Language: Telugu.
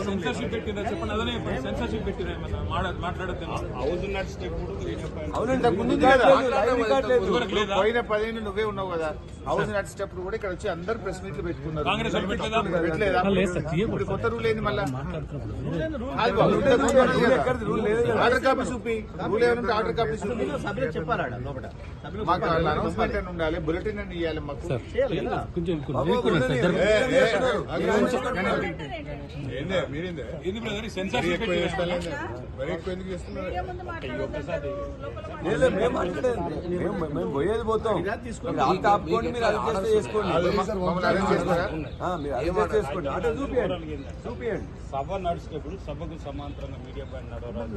సెన్సర్షిప్ పెట్టిందా చెప్పండి. అదనే సెన్సర్షిప్ పెట్టినా మాట్లాడద్దు. పోయిన 15 నువ్వే ఉన్నావు కదా. హౌస్ నడిచేటప్పుడు కూడా ఇక్కడ వచ్చి అందరు ప్రెస్ మీట్లు పెట్టుకున్నారు. ఇప్పుడు కొత్త రూల్ ఏంది మళ్ళీ? ఆర్డర్ కాపీ చూపి. రూల్ ఏమంటే ఆర్డర్ కాపీ చూపి. మాకు అనౌన్స్మెంట్ అని ఉండాలి, బులెటిన్ అని ఇవ్వాలి మాకు. మేము పోయేది పోతాం, ఆపుకోండి, మీరు అడ్జస్ట్ చేసుకోండి, మీరు అడ్జస్ట్ చేసుకోండి. అంటే చూపియండి. సభ నడిచేటప్పుడు సభకు సమాంతరంగా మీడియా పైన నడవాలి.